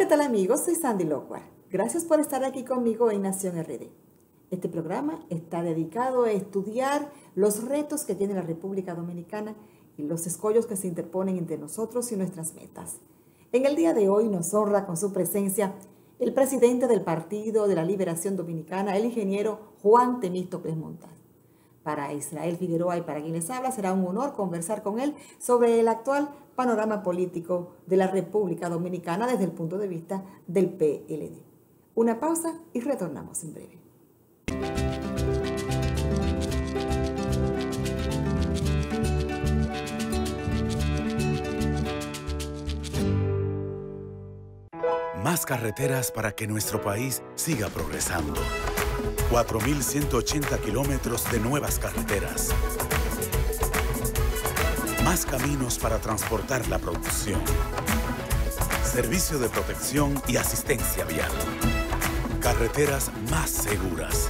¿qué tal amigos? Soy Sandy Lockwood. Gracias por estar aquí conmigo en Nación RD. Este programa está dedicado a estudiar los retos que tiene la República Dominicana y los escollos que se interponen entre nosotros y nuestras metas. En el día de hoy nos honra con su presencia el presidente del Partido de la Liberación Dominicana, el ingeniero Juan Temístocles Montaz. Para Israel Figueroa y para quien les habla, será un honor conversar con él sobre el actual panorama político de la República Dominicana desde el punto de vista del PLD. Una pausa y retornamos en breve. Más carreteras para que nuestro país siga progresando. 4.180 kilómetros de nuevas carreteras. Más caminos para transportar la producción. Servicio de protección y asistencia vial. Carreteras más seguras.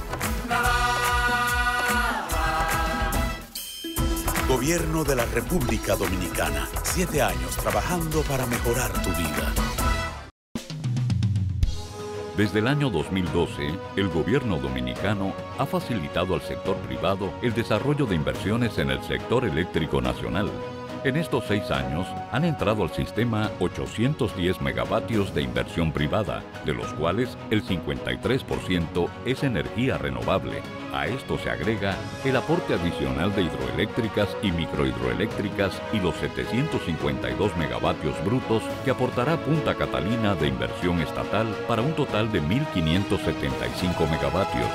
Gobierno de la República Dominicana. 7 años trabajando para mejorar tu vida. Desde el año 2012, el gobierno dominicano ha facilitado al sector privado el desarrollo de inversiones en el sector eléctrico nacional. En estos 6 años han entrado al sistema 810 megavatios de inversión privada, de los cuales el 53% es energía renovable. A esto se agrega el aporte adicional de hidroeléctricas y microhidroeléctricas y los 752 megavatios brutos que aportará Punta Catalina de inversión estatal para un total de 1.575 megavatios.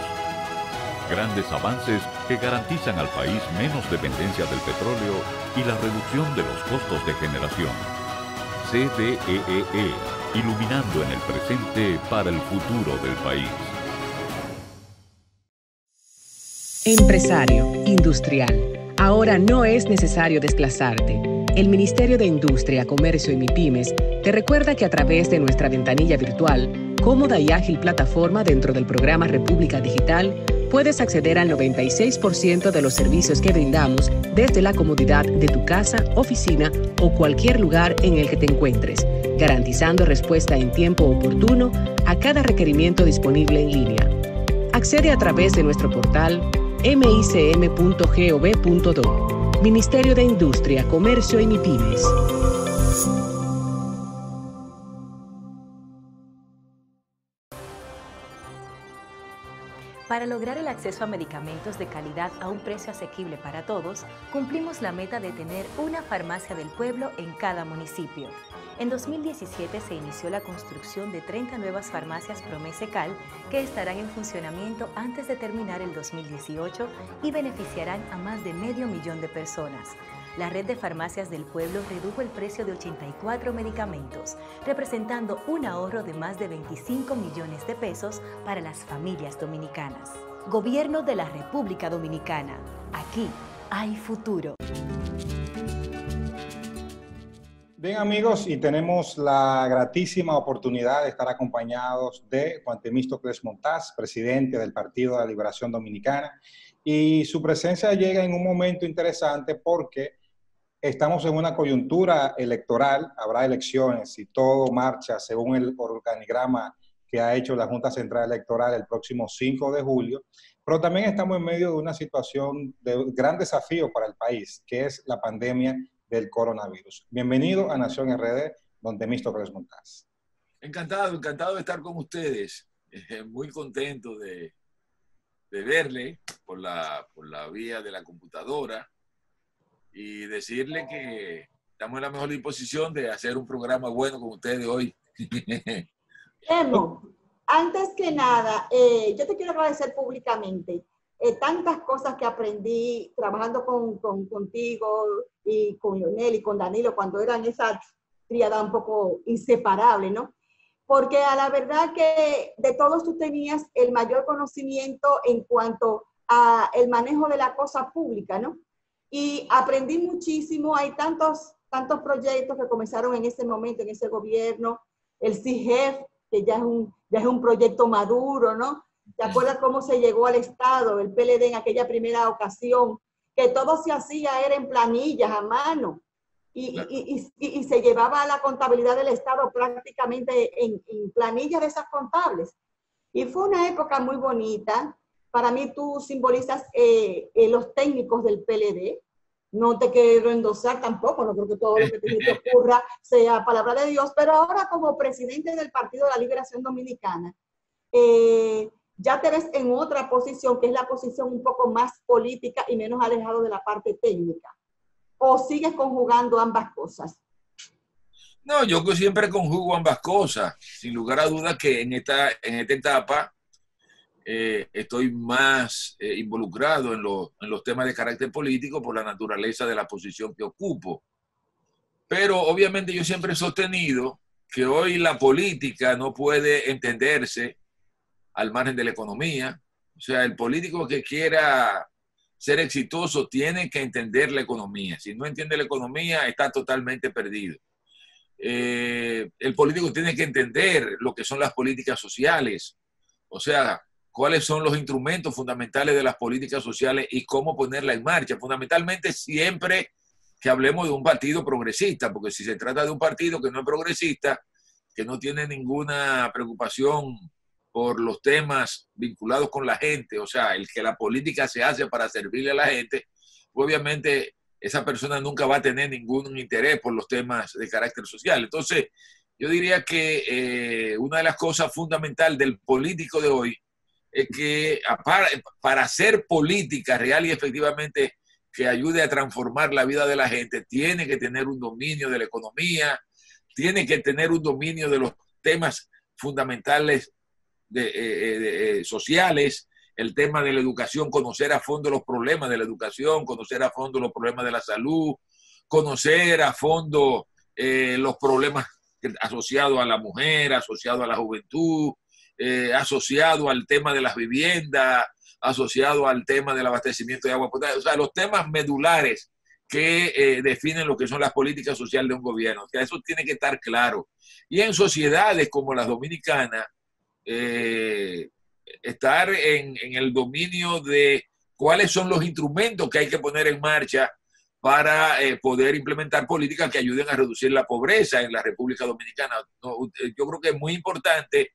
Grandes avances que garantizan al país menos dependencia del petróleo y la reducción de los costos de generación. CDEE, iluminando en el presente para el futuro del país. Empresario, industrial. Ahora no es necesario desplazarte. El Ministerio de Industria, Comercio y MIPYMES te recuerda que a través de nuestra ventanilla virtual, cómoda y ágil plataforma dentro del programa República Digital, puedes acceder al 96% de los servicios que brindamos desde la comodidad de tu casa, oficina o cualquier lugar en el que te encuentres, garantizando respuesta en tiempo oportuno a cada requerimiento disponible en línea. Accede a través de nuestro portal micm.gov.do. Ministerio de Industria, Comercio y MIPYMES. Para lograr el acceso a medicamentos de calidad a un precio asequible para todos, cumplimos la meta de tener una farmacia del pueblo en cada municipio. En 2017 se inició la construcción de 30 nuevas farmacias Promesecal que estarán en funcionamiento antes de terminar el 2018 y beneficiarán a más de 500.000 de personas. La red de farmacias del pueblo redujo el precio de 84 medicamentos, representando un ahorro de más de 25 millones de pesos para las familias dominicanas. Gobierno de la República Dominicana. Aquí hay futuro. Bien amigos, y tenemos la gratísima oportunidad de estar acompañados de Juan Temístocles Montaz, presidente del Partido de la Liberación Dominicana, y su presencia llega en un momento interesante porque estamos en una coyuntura electoral, habrá elecciones y todo marcha según el organigrama que ha hecho la Junta Central Electoral el próximo 5 de julio, pero también estamos en medio de una situación de gran desafío para el país, que es la pandemia del coronavirus. Bienvenido a Nación RD, don Temístocles Montaz. Encantado de estar con ustedes. Muy contento de verle por la vía de la computadora y decirle que estamos en la mejor disposición de hacer un programa bueno con ustedes hoy. Emo, antes que nada, yo te quiero agradecer públicamente tantas cosas que aprendí trabajando contigo y con Leonel y con Danilo cuando eran esa tríada un poco inseparable, ¿no? Porque a la verdad que de todos tú tenías el mayor conocimiento en cuanto a el manejo de la cosa pública, ¿no? Y aprendí muchísimo, hay tantos proyectos que comenzaron en ese momento, en ese gobierno, el CIGEF, que ya es un proyecto maduro, ¿no? ¿Te acuerdas cómo se llegó al Estado, el PLD en aquella primera ocasión? Que todo se hacía era en planillas, a mano. y se llevaba la contabilidad del Estado prácticamente en planillas de esas contables. Y fue una época muy bonita. Para mí tú simbolizas los técnicos del PLD. No te quiero endosar tampoco, no creo que todo lo que te ocurra sea palabra de Dios, pero ahora como presidente del Partido de la Liberación Dominicana, ya te ves en otra posición, que es la posición un poco más política y menos alejado de la parte técnica. ¿O sigues conjugando ambas cosas? No, yo que siempre conjugo ambas cosas. Sin lugar a dudas que en esta etapa estoy más involucrado en los temas de carácter político por la naturaleza de la posición que ocupo. Pero obviamente yo siempre he sostenido que hoy la política no puede entenderse al margen de la economía. O sea, el político que quiera ser exitoso tiene que entender la economía. Si no entiende la economía, está totalmente perdido. El político tiene que entender lo que son las políticas sociales. O sea, cuáles son los instrumentos fundamentales de las políticas sociales y cómo ponerla en marcha. Fundamentalmente siempre que hablemos de un partido progresista, porque si se trata de un partido que no es progresista, que no tiene ninguna preocupación por los temas vinculados con la gente, o sea, el que la política se hace para servirle a la gente, obviamente esa persona nunca va a tener ningún interés por los temas de carácter social. Entonces, yo diría que una de las cosas fundamentales del político de hoy es que para hacer política real y efectivamente que ayude a transformar la vida de la gente, tiene que tener un dominio de la economía, tiene que tener un dominio de los temas fundamentales sociales, el tema de la educación, conocer a fondo los problemas de la educación, conocer a fondo los problemas de la salud, conocer a fondo los problemas asociados a la mujer, asociados a la juventud, asociado al tema de las viviendas, asociado al tema del abastecimiento de agua potable, o sea, los temas medulares que definen lo que son las políticas sociales de un gobierno. O sea, eso tiene que estar claro. Y en sociedades como las dominicanas, estar en el dominio de cuáles son los instrumentos que hay que poner en marcha para poder implementar políticas que ayuden a reducir la pobreza en la República Dominicana. Yo creo que es muy importante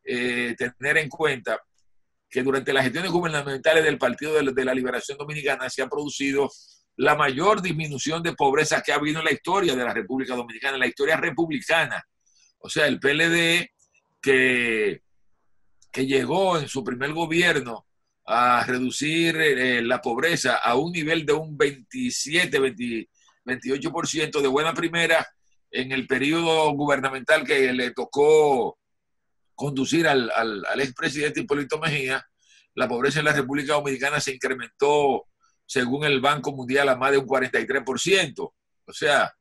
tener en cuenta que durante las gestiones gubernamentales del Partido de la Liberación Dominicana se ha producido la mayor disminución de pobreza que ha habido en la historia de la República Dominicana, en la historia republicana. O sea, el PLD que llegó en su primer gobierno a reducir la pobreza a un nivel de un 28% de buena primera en el periodo gubernamental que le tocó conducir al expresidente Hipólito Mejía, la pobreza en la República Dominicana se incrementó, según el Banco Mundial, a más de un 43%. O sea,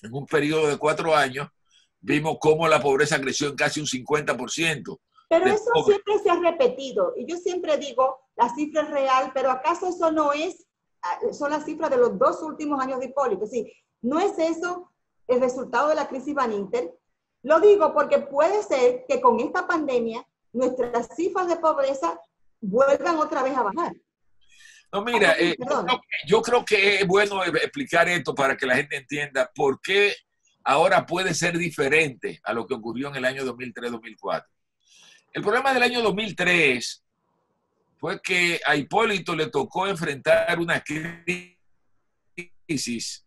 en un periodo de 4 años, vimos cómo la pobreza creció en casi un 50%. Pero eso siempre se ha repetido. Y yo siempre digo, la cifra es real, pero ¿acaso eso no es, son las cifras de los 2 últimos años de Hipólito? Sí, ¿no es eso el resultado de la crisis Baninter? Lo digo porque puede ser que con esta pandemia nuestras cifras de pobreza vuelvan otra vez a bajar. No, mira, yo creo que es bueno explicar esto para que la gente entienda por qué ahora puede ser diferente a lo que ocurrió en el año 2003-2004. El problema del año 2003 fue que a Hipólito le tocó enfrentar una crisis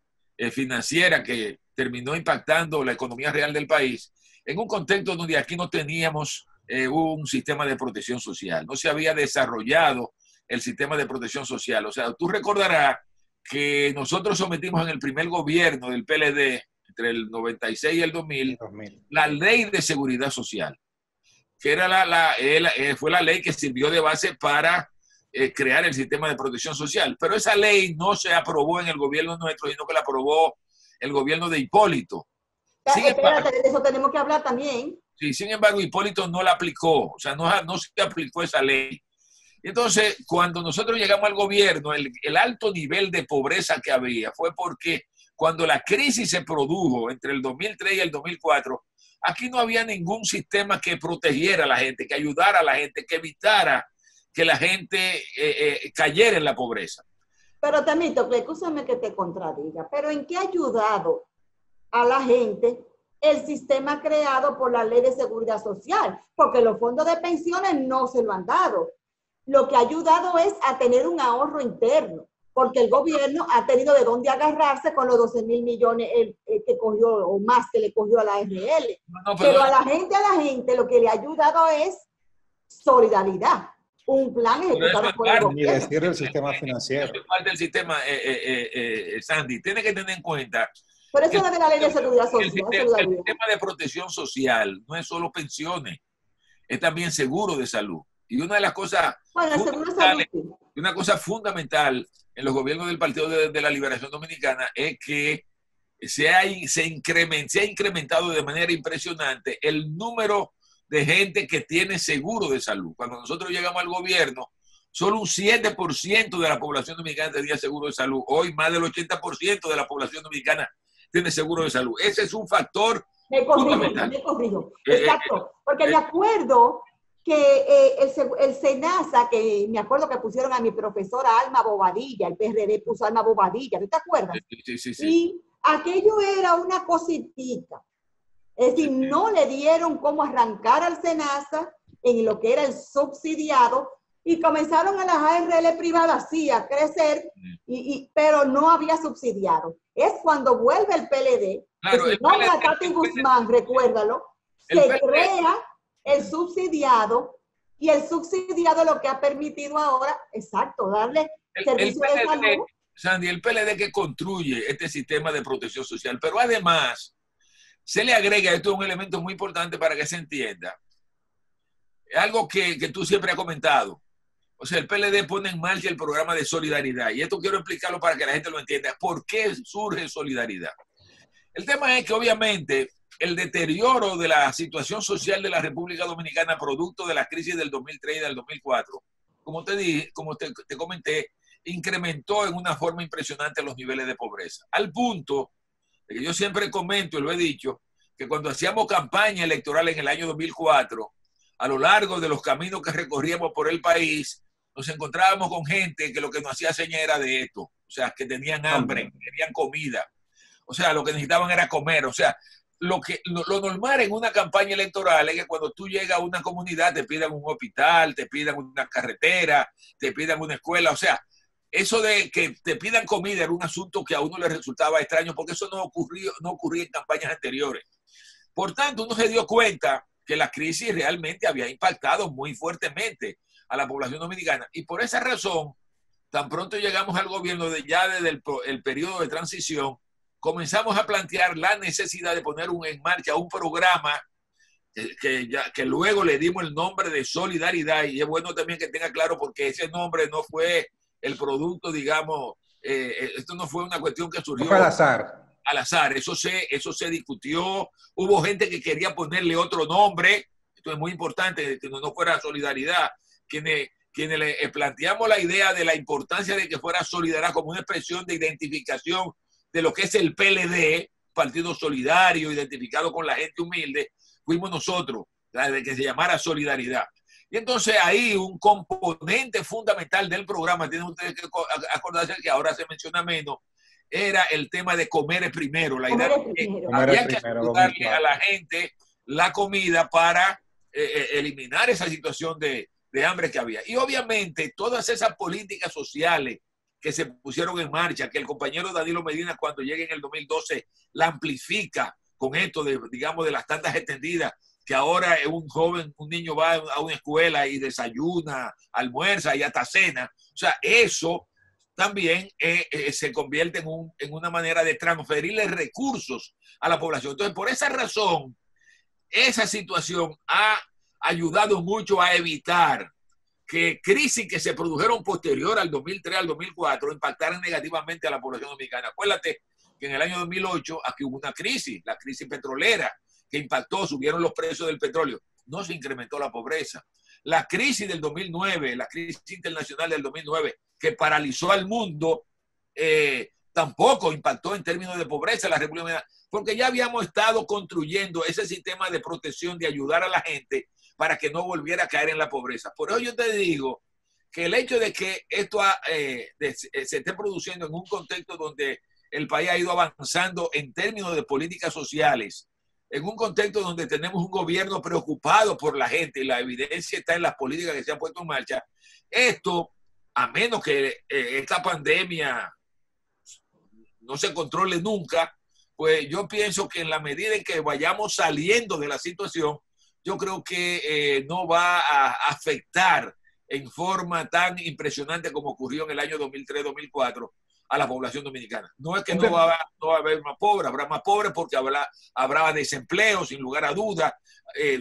financiera que terminó impactando la economía real del país en un contexto donde aquí no teníamos un sistema de protección social, no se había desarrollado el sistema de protección social. O sea, tú recordarás que nosotros sometimos en el primer gobierno del PLD, entre el 96 y el 2000, la Ley de Seguridad Social, que era fue la ley que sirvió de base para crear el sistema de protección social. Pero esa ley no se aprobó en el gobierno nuestro, sino que la aprobó el gobierno de Hipólito. Espérate, de eso tenemos que hablar también. Sí, sin embargo, Hipólito no la aplicó, o sea, no se aplicó esa ley. Entonces, cuando nosotros llegamos al gobierno, el alto nivel de pobreza que había fue porque cuando la crisis se produjo entre el 2003 y el 2004, aquí no había ningún sistema que protegiera a la gente, que ayudara a la gente, que evitara que la gente cayera en la pobreza. Pero Temístocles, escúchame que te contradiga, pero ¿en qué ha ayudado a la gente el sistema creado por la Ley de Seguridad Social? Porque los fondos de pensiones no se lo han dado. Lo que ha ayudado es a tener un ahorro interno, porque el gobierno ha tenido de dónde agarrarse con los 12.000 millones que cogió, o más que le cogió a la ARL. Pero a la gente lo que le ha ayudado es solidaridad. Un plan ejecutado por el gobierno. Ni decir el sistema financiero. Parte del sistema, Sandy, tiene que tener en cuenta. Pero eso no es de la Ley de Seguridad Social. El sistema de protección social no es solo pensiones, es también seguro de salud. Y una de las cosas, una cosa fundamental en los gobiernos del Partido de la Liberación Dominicana es que se ha incrementado de manera impresionante el número de gente que tiene seguro de salud. Cuando nosotros llegamos al gobierno, solo un 7% de la población dominicana tenía seguro de salud. Hoy más del 80% de la población dominicana tiene seguro de salud. Ese es un factor fundamental. Me corrijo. Exacto. Porque me acuerdo que el SENASA, que me acuerdo que pusieron a mi profesora Alma Bobadilla, el PRD puso a Alma Bobadilla, ¿no te acuerdas? Sí. Y aquello era una cositita. Es decir, no le dieron cómo arrancar al SENASA en lo que era el subsidiado y comenzaron a las ARL privadas sí a crecer, pero no había subsidiado. Es cuando vuelve el PLD, claro, que si nombra a Tati Guzmán, recuérdalo, se crea el subsidiado y el subsidiado lo que ha permitido ahora, exacto, darle servicio de salud. Sandy, el PLD que construye este sistema de protección social, pero además se le agrega, esto es un elemento muy importante para que se entienda, algo que tú siempre has comentado. O sea, el PLD pone en marcha el programa de solidaridad. Y esto quiero explicarlo para que la gente lo entienda. ¿Por qué surge solidaridad? El tema es que obviamente el deterioro de la situación social de la República Dominicana producto de la crisis del 2003 y del 2004, como te comenté, incrementó en una forma impresionante los niveles de pobreza. Al punto de que yo siempre comento, y lo he dicho, que cuando hacíamos campaña electoral en el año 2004, a lo largo de los caminos que recorríamos por el país, nos encontrábamos con gente que lo que nos hacía señal era de esto. O sea, que tenían hambre, querían comida. O sea, lo que necesitaban era comer. O sea, lo normal en una campaña electoral es que cuando tú llegas a una comunidad te pidan un hospital, te pidan una carretera, te pidan una escuela. O sea, eso de que te pidan comida era un asunto que a uno le resultaba extraño porque eso no ocurría en campañas anteriores. Por tanto, uno se dio cuenta que la crisis realmente había impactado muy fuertemente a la población dominicana. Y por esa razón, tan pronto llegamos al gobierno, desde el periodo de transición, comenzamos a plantear la necesidad de poner en marcha un programa que luego le dimos el nombre de Solidaridad. Y es bueno también que tenga claro porque ese nombre no fue el producto, digamos, esto no fue una cuestión que surgió. Fue al azar. Al azar, eso se discutió, hubo gente que quería ponerle otro nombre, esto es muy importante, que no fuera Solidaridad, quienes le planteamos la idea de la importancia de que fuera Solidaridad como una expresión de identificación de lo que es el PLD, Partido Solidario, identificado con la gente humilde, fuimos nosotros, de que se llamara Solidaridad. Y entonces ahí un componente fundamental del programa, tienen ustedes que acordarse que ahora se menciona menos, era el tema de comer primero. La idea de que había que ayudarle a la gente la comida para eliminar esa situación de hambre que había. Y obviamente todas esas políticas sociales que se pusieron en marcha, que el compañero Danilo Medina cuando llegue en el 2012 la amplifica con esto de, digamos, de las tantas extendidas, que ahora un niño va a una escuela y desayuna, almuerza y hasta cena. O sea, eso también se convierte en una manera de transferirle recursos a la población. Entonces, por esa razón, esa situación ha ayudado mucho a evitar que crisis que se produjeron posterior al 2003, al 2004, impactaran negativamente a la población dominicana. Acuérdate que en el año 2008 aquí hubo una crisis, la crisis petrolera, que impactó, subieron los precios del petróleo. No se incrementó la pobreza. La crisis del 2009, la crisis internacional del 2009, que paralizó al mundo, tampoco impactó en términos de pobreza la República Dominicana, porque ya habíamos estado construyendo ese sistema de protección, de ayudar a la gente para que no volviera a caer en la pobreza. Por eso yo te digo que el hecho de que esto se esté produciendo en un contexto donde el país ha ido avanzando en términos de políticas sociales, en un contexto donde tenemos un gobierno preocupado por la gente y la evidencia está en las políticas que se han puesto en marcha, esto, a menos que esta pandemia no se controle nunca, pues yo pienso que en la medida en que vayamos saliendo de la situación, yo creo que no va a afectar en forma tan impresionante como ocurrió en el año 2003-2004 a la población dominicana. No es que no va a haber más pobres, habrá más pobres porque habrá desempleo, sin lugar a dudas.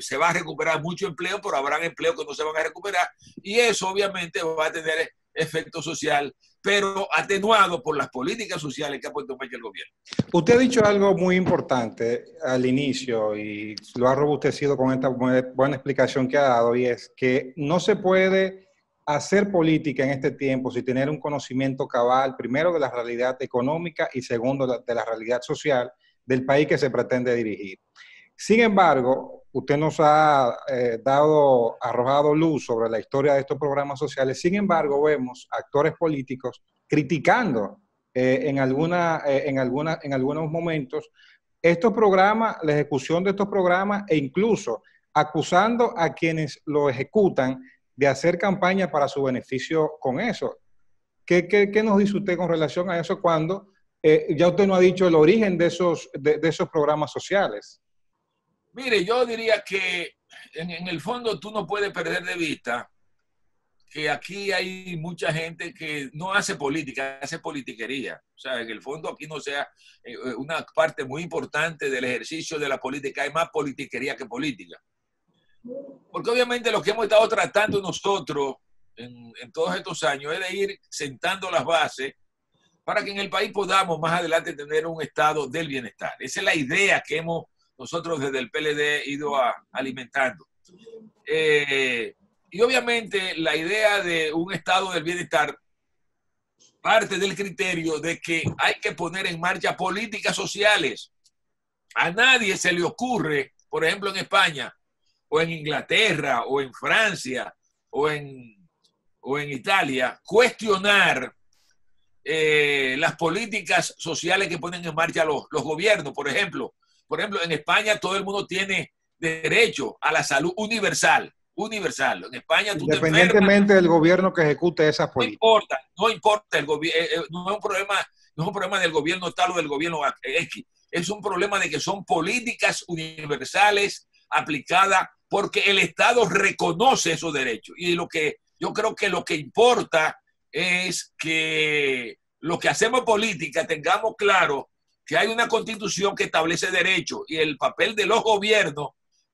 Se va a recuperar mucho empleo, pero habrán empleos que no se van a recuperar. Y eso obviamente va a tener efecto social, pero atenuado por las políticas sociales que ha puesto en marcha el gobierno. Usted ha dicho algo muy importante al inicio y lo ha robustecido con esta buena explicación que ha dado, y es que no se puede hacer política en este tiempo sin tener un conocimiento cabal, primero de la realidad económica y segundo de la realidad social del país que se pretende dirigir. Sin embargo, usted nos ha arrojado luz sobre la historia de estos programas sociales. Sin embargo, vemos actores políticos criticando en algunos momentos estos programas, la ejecución de estos programas, e incluso acusando a quienes lo ejecutan de hacer campaña para su beneficio con eso. ¿Qué nos dice usted con relación a eso cuando ya usted no ha dicho el origen de esos programas sociales? Mire, yo diría que en el fondo tú no puedes perder de vista que aquí hay mucha gente que no hace política, hace politiquería. O sea, en el fondo aquí no sea una parte muy importante del ejercicio de la política, hay más politiquería que política. Porque obviamente lo que hemos estado tratando nosotros en todos estos años es de ir sentando las bases para que en el país podamos más adelante tener un estado del bienestar. Esa es la idea que nosotros desde el PLD ido alimentando. Y obviamente la idea de un estado del bienestar parte del criterio de que hay que poner en marcha políticas sociales. A nadie se le ocurre, por ejemplo en España, o en Inglaterra, o en Francia, o en Italia, cuestionar las políticas sociales que ponen en marcha los gobiernos. Por ejemplo, en España todo el mundo tiene derecho a la salud universal. En España tú independientemente del gobierno que ejecute esas políticas. No importa el gobierno, no es un problema del gobierno tal o del gobierno X. Es un problema de que son políticas universales aplicadas porque el Estado reconoce esos derechos. Y yo creo que lo que importa es que lo que hacemos política tengamos claro que hay una constitución que establece derechos y el papel de los gobiernos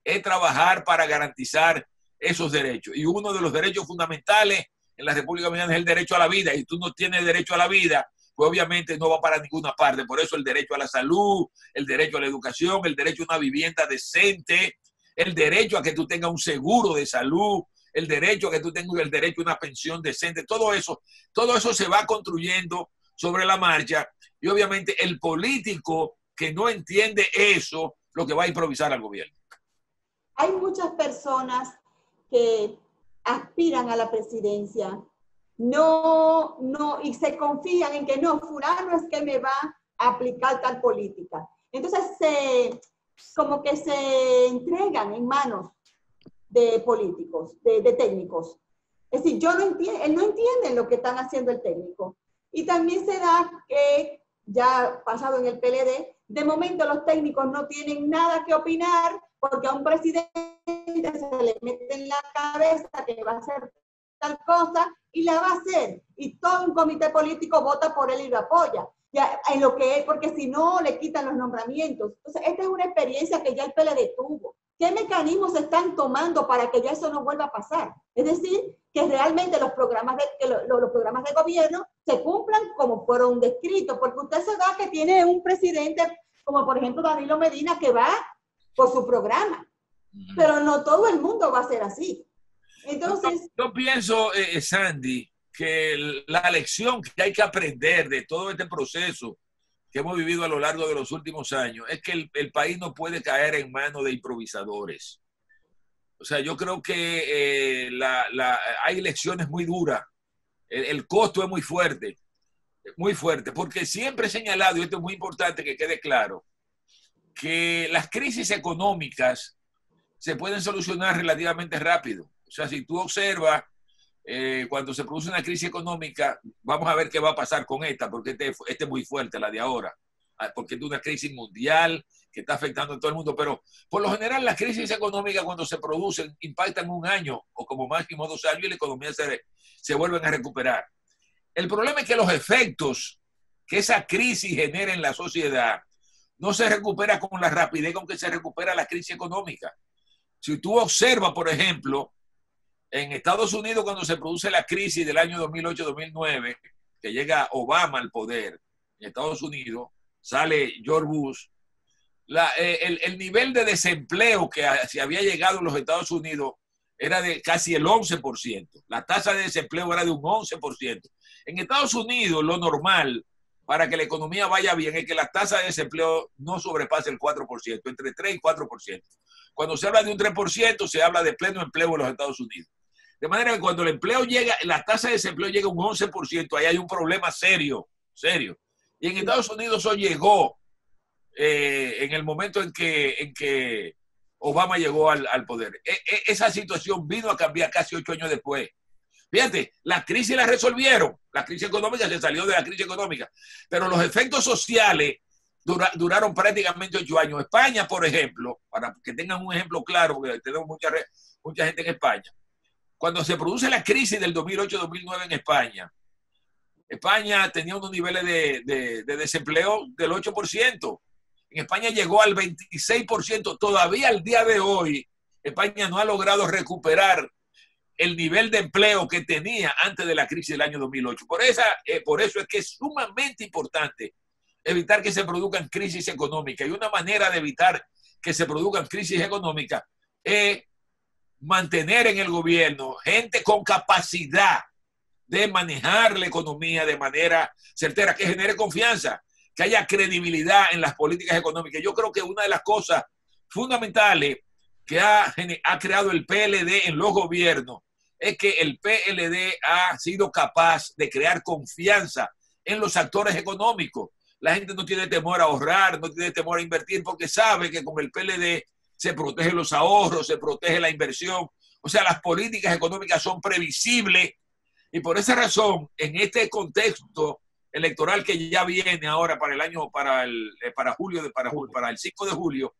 es trabajar para garantizar esos derechos. Y uno de los derechos fundamentales en la República Dominicana es el derecho a la vida. Y tú no tienes derecho a la vida, pues obviamente no va para ninguna parte. Por eso el derecho a la salud, el derecho a la educación, el derecho a una vivienda decente, el derecho a que tú tengas un seguro de salud, el derecho a que tú tengas el derecho a una pensión decente, todo eso se va construyendo sobre la marcha y obviamente el político que no entiende eso, lo que va a improvisar al gobierno. Hay muchas personas que aspiran a la presidencia, y se confían en que no, fulano es que me va a aplicar tal política. Entonces como que se entregan en manos de políticos, de técnicos. Es decir, él no entiende lo que están haciendo el técnico. Y también se da que, ya pasado en el PLD, de momento los técnicos no tienen nada que opinar porque a un presidente se le mete en la cabeza que va a hacer tal cosa y la va a hacer. Y todo un comité político vota por él y lo apoya. Ya, en lo que es, porque si no le quitan los nombramientos. Entonces, esta es una experiencia que ya el PLD tuvo. ¿Qué mecanismos se están tomando para que ya eso no vuelva a pasar? Es decir, que realmente los programas de gobierno se cumplan como fueron descritos, porque usted se da que tiene un presidente como por ejemplo Danilo Medina que va por su programa, pero no todo el mundo va a ser así. Entonces, yo pienso, Sandy, que la lección que hay que aprender de todo este proceso que hemos vivido a lo largo de los últimos años es que el país no puede caer en manos de improvisadores. O sea, yo creo que hay lecciones muy duras. El costo es muy fuerte, porque siempre he señalado, y esto es muy importante que quede claro, que las crisis económicas se pueden solucionar relativamente rápido. O sea, si tú observas, cuando se produce una crisis económica, vamos a ver qué va a pasar con esta, porque este es muy fuerte, la de ahora, porque es una crisis mundial que está afectando a todo el mundo, pero por lo general las crisis económicas cuando se producen impactan un año o como máximo 2 años y la economía se vuelven a recuperar. El problema es que los efectos que esa crisis genera en la sociedad no se recupera con la rapidez con que se recupera la crisis económica. Si tú observas, por ejemplo, en Estados Unidos cuando se produce la crisis del año 2008-2009, que llega Obama al poder en Estados Unidos, sale George Bush, el nivel de desempleo que se había llegado en los Estados Unidos era de casi el 11%. La tasa de desempleo era de un 11%. En Estados Unidos lo normal para que la economía vaya bien es que la tasa de desempleo no sobrepase el 4%, entre 3 y 4%. Cuando se habla de un 3%, se habla de pleno empleo en los Estados Unidos. De manera que cuando el empleo llega, la tasa de desempleo llega a un 11%, ahí hay un problema serio. Y en Estados Unidos eso llegó en el momento en que Obama llegó al poder. Esa situación vino a cambiar casi 8 años después. Fíjate, la crisis la resolvieron. La crisis económica se salió de la crisis económica. Pero los efectos sociales duraron prácticamente 8 años. España, por ejemplo, para que tengan un ejemplo claro, porque tenemos mucha gente en España. Cuando se produce la crisis del 2008-2009 en España, España tenía unos niveles de desempleo del 8%. En España llegó al 26%. Todavía al día de hoy, España no ha logrado recuperar el nivel de empleo que tenía antes de la crisis del año 2008. Por eso es que es sumamente importante evitar que se produzcan crisis económicas. Y una manera de evitar que se produzcan crisis económicas es mantener en el gobierno gente con capacidad de manejar la economía de manera certera, que genere confianza, que haya credibilidad en las políticas económicas. Yo creo que una de las cosas fundamentales que ha creado el PLD en los gobiernos es que el PLD ha sido capaz de crear confianza en los actores económicos. La gente no tiene temor a ahorrar, no tiene temor a invertir, porque sabe que con el PLD se protegen los ahorros, se protege la inversión. O sea, las políticas económicas son previsibles y por esa razón, en este contexto electoral que ya viene ahora para el 5 de julio,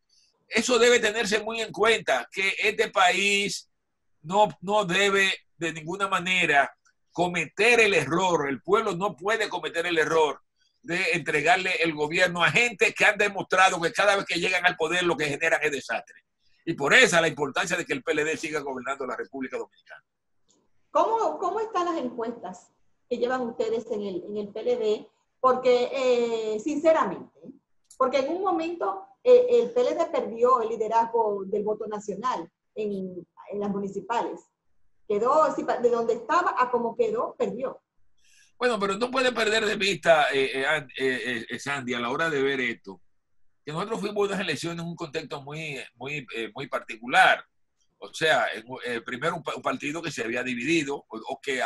eso debe tenerse muy en cuenta, que este país no debe de ninguna manera cometer el error, el pueblo no puede cometer el error de entregarle el gobierno a gente que han demostrado que cada vez que llegan al poder lo que generan es desastre. Y por eso la importancia de que el PLD siga gobernando la República Dominicana. ¿Cómo están las encuestas que llevan ustedes en el PLD? Porque, sinceramente, porque en un momento el PLD perdió el liderazgo del voto nacional en las municipales. Quedó, de donde estaba a como quedó, perdió. Bueno, pero no puede perder de vista, Sandy, a la hora de ver esto, que nosotros fuimos unas elecciones en un contexto muy particular. O sea, primero un partido que se había dividido o que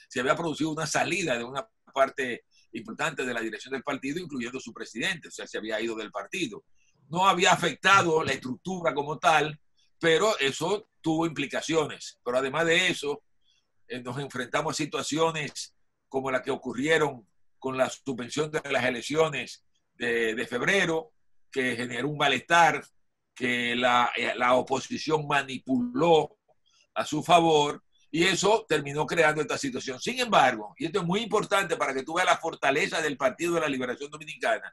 se había producido una salida de una parte importante de la dirección del partido, incluyendo su presidente. O sea, se había ido del partido. No había afectado la estructura como tal, pero eso tuvo implicaciones. Pero además de eso, nos enfrentamos a situaciones como las que ocurrieron con la suspensión de las elecciones de febrero, que generó un malestar que la oposición manipuló a su favor, y eso terminó creando esta situación. Sin embargo, y esto es muy importante para que tú veas la fortaleza del Partido de la Liberación Dominicana,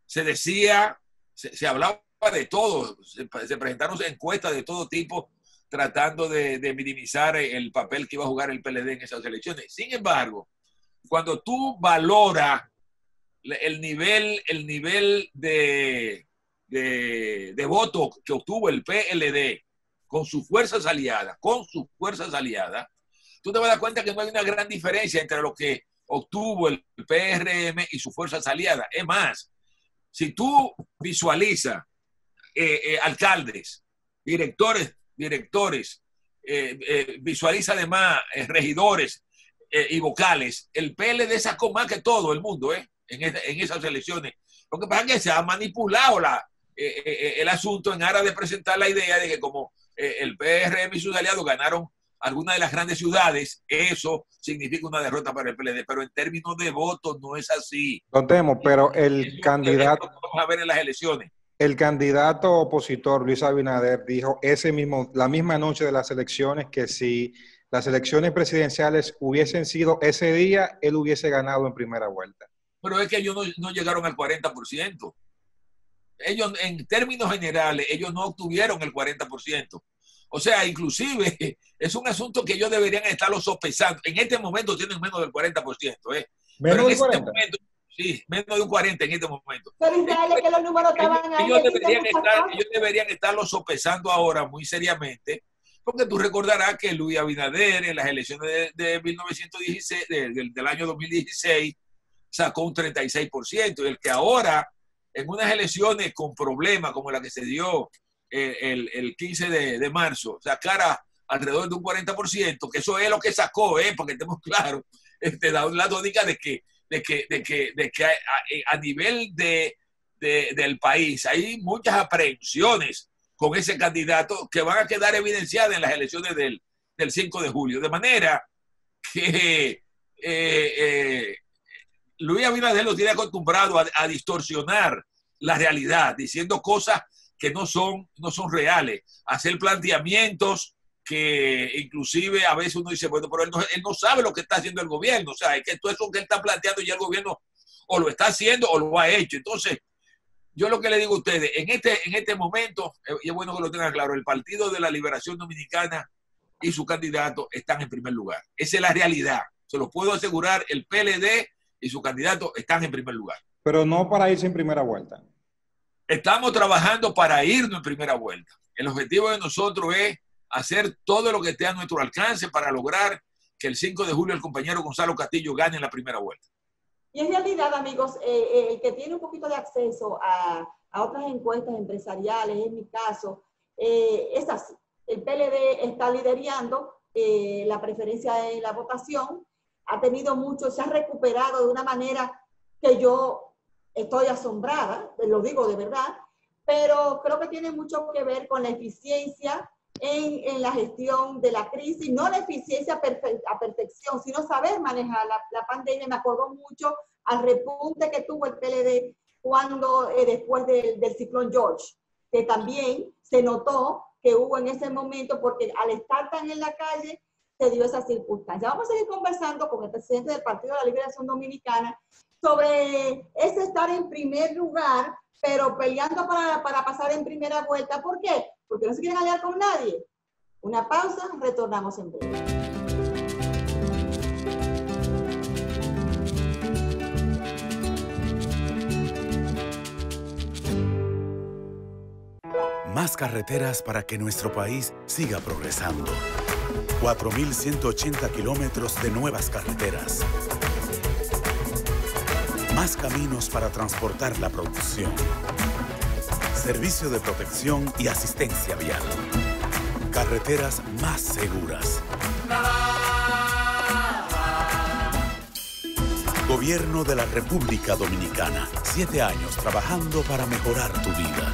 se hablaba de todo, se presentaron encuestas de todo tipo tratando de minimizar el papel que iba a jugar el PLD en esas elecciones. Sin embargo, cuando tú valoras el nivel de voto que obtuvo el PLD con sus fuerzas aliadas, tú te vas a dar cuenta que no hay una gran diferencia entre lo que obtuvo el PRM y sus fuerzas aliadas. Es más, si tú visualizas alcaldes, directores directores, visualiza además regidores y vocales. El PLD sacó más que todo el mundo en esas elecciones. Lo que pasa es que se ha manipulado el asunto en aras de presentar la idea de que como el PRM y sus aliados ganaron algunas de las grandes ciudades, eso significa una derrota para el PLD, pero en términos de votos no es así. Don Temo, pero el candidato... Vamos a ver en las elecciones. El candidato opositor, Luis Abinader, dijo la misma noche de las elecciones que si las elecciones presidenciales hubiesen sido ese día, él hubiese ganado en primera vuelta. Pero es que ellos no llegaron al 40%. Ellos, en términos generales, ellos no obtuvieron el 40%. O sea, inclusive, es un asunto que ellos deberían estarlo sopesando. En este momento tienen menos del 40%. ¿Menos del 40%? Momento, sí, menos de un 40% en este momento. Pero Israel, es que los números estaban ahí. Ellos deberían estarlo sopesando ahora muy seriamente, porque tú recordarás que Luis Abinader en las elecciones de 1916, del año 2016, sacó un 36%, y el que ahora, en unas elecciones con problemas como la que se dio el 15 de marzo, sacara alrededor de un 40%, que eso es lo que sacó, porque estemos claros, da la tónica de que a nivel del país hay muchas aprehensiones con ese candidato que van a quedar evidenciadas en las elecciones del 5 de julio. De manera que Luis Abinader lo tiene acostumbrado a distorsionar la realidad, diciendo cosas que no son reales, hacer planteamientos que inclusive a veces uno dice, bueno, pero él no sabe lo que está haciendo el gobierno. O sea, es que todo eso que él está planteando ya el gobierno o lo está haciendo o lo ha hecho. Entonces, yo lo que le digo a ustedes, en este momento, y es bueno que lo tengan claro, el Partido de la Liberación Dominicana y su candidato están en primer lugar. Esa es la realidad. Se lo puedo asegurar, el PLD y su candidato están en primer lugar. Pero no para irse en primera vuelta. Estamos trabajando para irnos en primera vuelta. El objetivo de nosotros es hacer todo lo que esté a nuestro alcance para lograr que el 5 de julio el compañero Gonzalo Castillo gane en la primera vuelta. Y en realidad, amigos, el que tiene un poquito de acceso a otras encuestas empresariales, en mi caso, es así. El PLD está liderando la preferencia en la votación, ha tenido mucho, se ha recuperado de una manera que yo estoy asombrada, lo digo de verdad, pero creo que tiene mucho que ver con la eficiencia en la gestión de la crisis, no la eficiencia a perfección, sino saber manejar la pandemia. Me acuerdo mucho al repunte que tuvo el PLD cuando después del ciclón George, que también se notó que hubo en ese momento, porque al estar tan en la calle, se dio esa circunstancia. Vamos a seguir conversando con el presidente del Partido de la Liberación Dominicana sobre ese estar en primer lugar, pero peleando para pasar en primera vuelta. ¿Por qué? Porque no se quieren aliar con nadie. Una pausa, retornamos en breve. Más carreteras para que nuestro país siga progresando. 4.180 kilómetros de nuevas carreteras. Más caminos para transportar la producción. Servicio de protección y asistencia vial. Carreteras más seguras. Gobierno de la República Dominicana. 7 años trabajando para mejorar tu vida.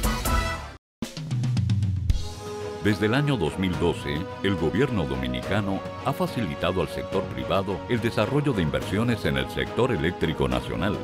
Desde el año 2012, el gobierno dominicano ha facilitado al sector privado el desarrollo de inversiones en el sector eléctrico nacional.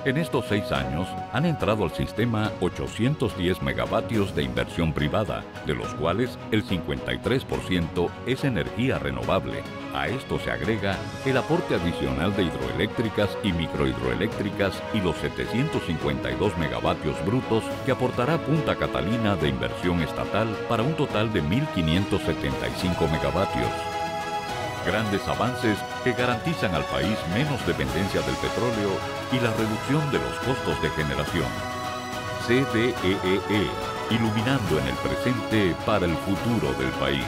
En estos 6 años han entrado al sistema 810 megavatios de inversión privada, de los cuales el 53% es energía renovable. A esto se agrega el aporte adicional de hidroeléctricas y microhidroeléctricas y los 752 megavatios brutos que aportará Punta Catalina de inversión estatal para un total de 1.575 megavatios. Grandes avances que garantizan al país menos dependencia del petróleo y la reducción de los costos de generación. CDEE, iluminando en el presente para el futuro del país.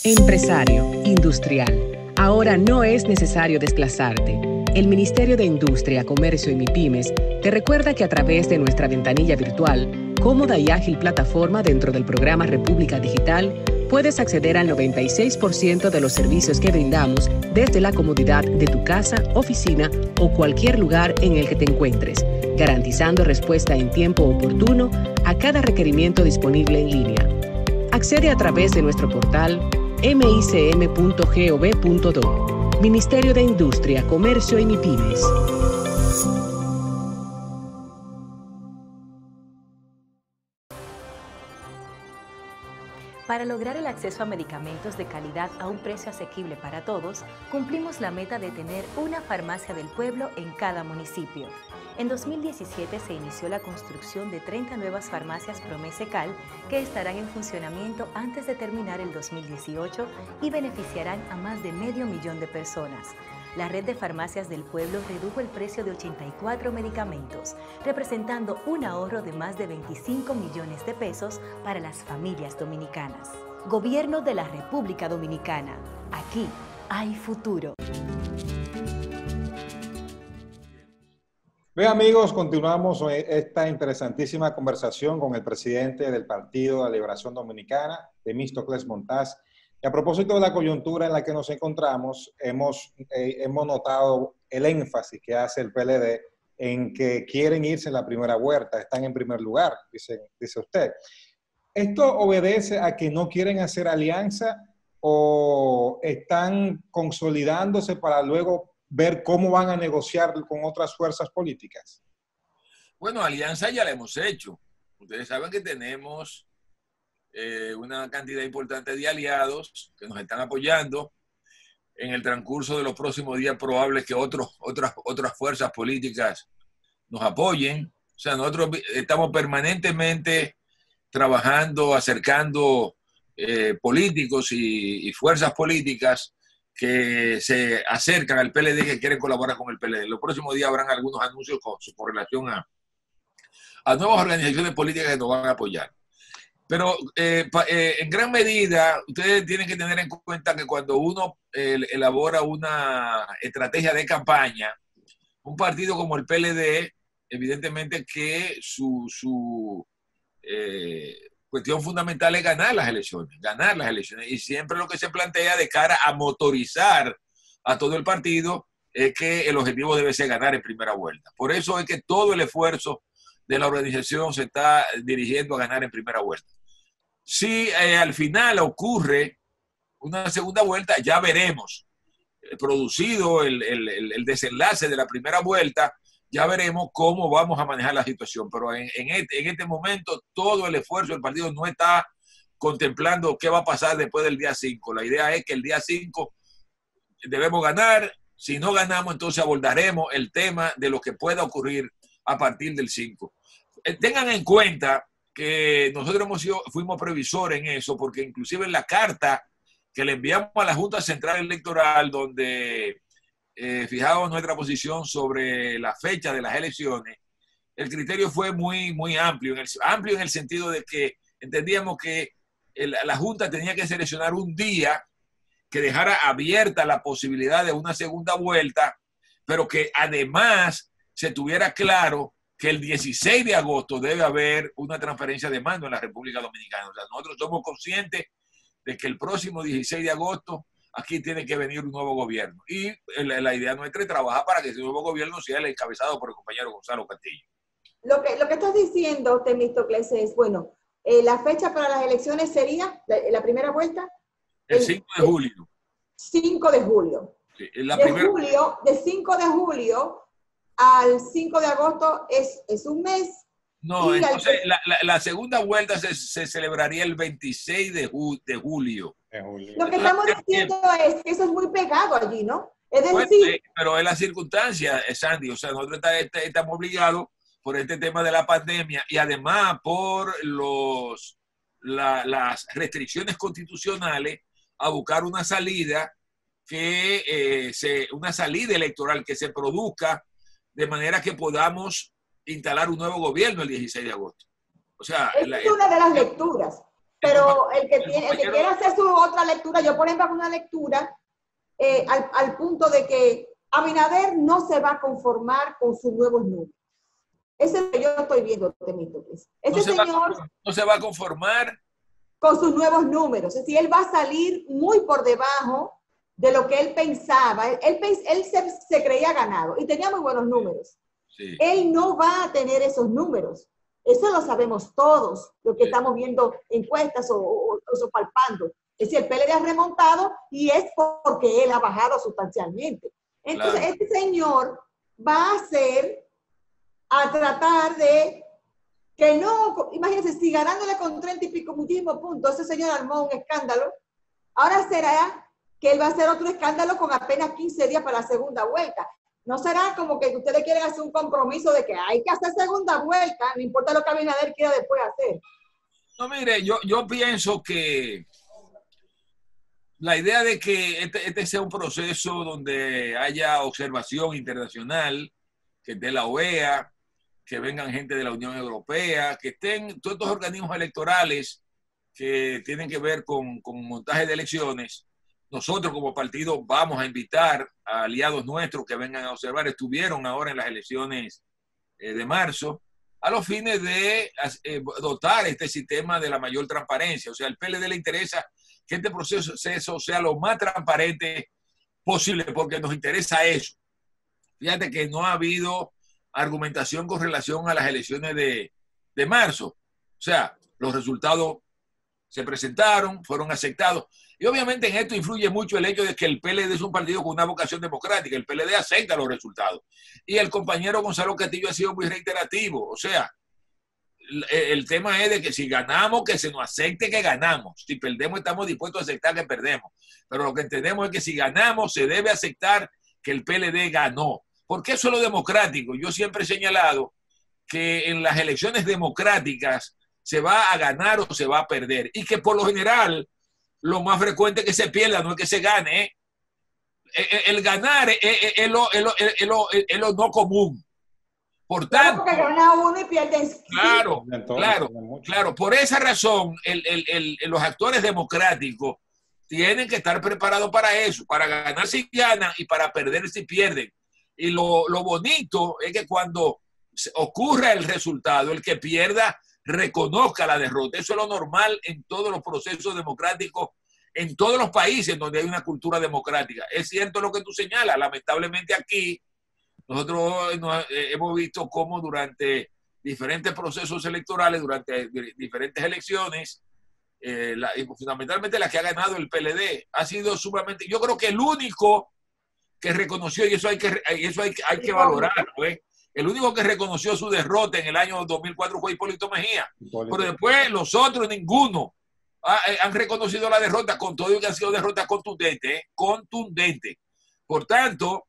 Empresario, industrial. Ahora no es necesario desplazarte. El Ministerio de Industria, Comercio y MIPYMES te recuerda que a través de nuestra ventanilla virtual, cómoda y ágil plataforma dentro del programa República Digital, puedes acceder al 96% de los servicios que brindamos desde la comodidad de tu casa, oficina o cualquier lugar en el que te encuentres, garantizando respuesta en tiempo oportuno a cada requerimiento disponible en línea. Accede a través de nuestro portal micm.gov.do. Ministerio de Industria, Comercio y MIPYMES. Para lograr el acceso a medicamentos de calidad a un precio asequible para todos, cumplimos la meta de tener una farmacia del pueblo en cada municipio. En 2017 se inició la construcción de 30 nuevas farmacias Promesecal que estarán en funcionamiento antes de terminar el 2018 y beneficiarán a más de 500.000 de personas. La red de farmacias del pueblo redujo el precio de 84 medicamentos, representando un ahorro de más de 25 millones de pesos para las familias dominicanas. Gobierno de la República Dominicana. Aquí hay futuro. Bien, amigos, continuamos esta interesantísima conversación con el presidente del Partido de la Liberación Dominicana, Temístocles Montaz. Y a propósito de la coyuntura en la que nos encontramos, hemos notado el énfasis que hace el PLD en que quieren irse en la primera vuelta, están en primer lugar, dice usted. ¿Esto obedece a que no quieren hacer alianza o están consolidándose para luego ver cómo van a negociar con otras fuerzas políticas? Bueno, alianza ya la hemos hecho. Ustedes saben que tenemos una cantidad importante de aliados que nos están apoyando. En el transcurso de los próximos días probable que otras fuerzas políticas nos apoyen. O sea, nosotros estamos permanentemente trabajando, acercando políticos y fuerzas políticas que se acercan al PLD, que quieren colaborar con el PLD. En los próximos días habrán algunos anuncios con relación a nuevas organizaciones políticas que nos van a apoyar. Pero en gran medida, ustedes tienen que tener en cuenta que cuando uno elabora una estrategia de campaña, un partido como el PLD, evidentemente que su cuestión fundamental es ganar las elecciones. Y siempre lo que se plantea de cara a motorizar a todo el partido es que el objetivo debe ser ganar en primera vuelta. Por eso es que todo el esfuerzo de la organización se está dirigiendo a ganar en primera vuelta. Si al final ocurre una segunda vuelta, ya veremos. Producido el desenlace de la primera vuelta, ya veremos cómo vamos a manejar la situación. Pero en este momento, todo el esfuerzo del partido no está contemplando qué va a pasar después del día 5. La idea es que el día 5 debemos ganar. Si no ganamos, entonces abordaremos el tema de lo que pueda ocurrir a partir del 5. Tengan en cuenta que nosotros fuimos previsores en eso, porque inclusive en la carta que le enviamos a la Junta Central Electoral, donde fijamos nuestra posición sobre la fecha de las elecciones, el criterio fue muy, muy amplio. Amplio en el sentido de que entendíamos que la Junta tenía que seleccionar un día que dejara abierta la posibilidad de una segunda vuelta, pero que además se tuviera claro que el 16 de agosto debe haber una transferencia de mando en la República Dominicana. O sea, nosotros somos conscientes de que el próximo 16 de agosto aquí tiene que venir un nuevo gobierno. Y la idea nuestra es trabajar para que ese nuevo gobierno sea el encabezado por el compañero Gonzalo Castillo. Lo que estás diciendo, Temístocles, es, bueno, la fecha para las elecciones sería la primera vuelta. El 5 de julio. 5 de julio. Sí, de 5 de julio al 5 de agosto es un mes. No, entonces la segunda vuelta se celebraría el 26 de julio. Lo que estamos diciendo es que eso es muy pegado allí, ¿no? Es decir... Bueno, pero es la circunstancia, Sandy. O sea, nosotros estamos obligados por este tema de la pandemia y además por las restricciones constitucionales a buscar una salida una salida electoral que se produzca de manera que podamos instalar un nuevo gobierno el 16 de agosto. O sea, es una de las lecturas, pero el que quiera hacer su otra lectura, yo por ejemplo hago una lectura al punto de que Abinader no se va a conformar con sus nuevos números. Ese es lo que yo estoy viendo, Temístocles. Ese no señor no se va a conformar. Con sus nuevos números. Es decir, él va a salir muy por debajo de lo que él pensaba. Él se creía ganado y tenía muy buenos números. Sí. Él no va a tener esos números. Eso lo sabemos todos, lo que Sí. estamos viendo encuestas o palpando. Es decir, el PLD ha remontado y es porque él ha bajado sustancialmente. Entonces, Claro. este señor va a tratar de que no, imagínense, si ganándole con 30 y pico muchísimos puntos, ese señor armó un escándalo, ahora será que él va a hacer otro escándalo con apenas 15 días para la segunda vuelta. No será como que ustedes quieren hacer un compromiso de que hay que hacer segunda vuelta, no importa lo que Abinader quiera después hacer. No, mire, yo pienso que la idea de que este sea un proceso donde haya observación internacional, que esté la OEA, que vengan gente de la Unión Europea, que estén todos estos organismos electorales que tienen que ver con montaje de elecciones. Nosotros como partido vamos a invitar a aliados nuestros que vengan a observar. Estuvieron ahora en las elecciones de marzo, a los fines de dotar este sistema de la mayor transparencia. O sea, al PLD le interesa que este proceso sea lo más transparente posible, porque nos interesa eso. Fíjate que no ha habido argumentación con relación a las elecciones de marzo. O sea, los resultados se presentaron, fueron aceptados. Y obviamente en esto influye mucho el hecho de que el PLD es un partido con una vocación democrática. El PLD acepta los resultados. Y el compañero Gonzalo Castillo ha sido muy reiterativo. O sea, el tema es de que si ganamos, que se nos acepte que ganamos. Si perdemos, estamos dispuestos a aceptar que perdemos. Pero lo que entendemos es que si ganamos, se debe aceptar que el PLD ganó. Porque eso es lo democrático. Yo siempre he señalado que en las elecciones democráticas se va a ganar o se va a perder. Y que por lo general, lo más frecuente es que se pierda, no es que se gane. El ganar es lo no común. Por tanto, porque gana uno y pierden. Claro. Por esa razón, los actores democráticos tienen que estar preparados para eso, para ganar si ganan y para perder si pierden. Y lo bonito es que cuando ocurra el resultado, el que pierda reconozca la derrota. Eso es lo normal en todos los procesos democráticos, en todos los países donde hay una cultura democrática. Es cierto lo que tú señalas. Lamentablemente aquí, nosotros hemos visto cómo durante diferentes procesos electorales, durante diferentes elecciones, fundamentalmente la que ha ganado el PLD, ha sido sumamente... Yo creo que el único que reconoció, y eso hay que valorarlo, el único que reconoció su derrota en el año 2004 fue Hipólito Mejía. Pero después los otros, ninguno han reconocido la derrota, con todo y que han sido derrotas contundentes, contundentes. Por tanto,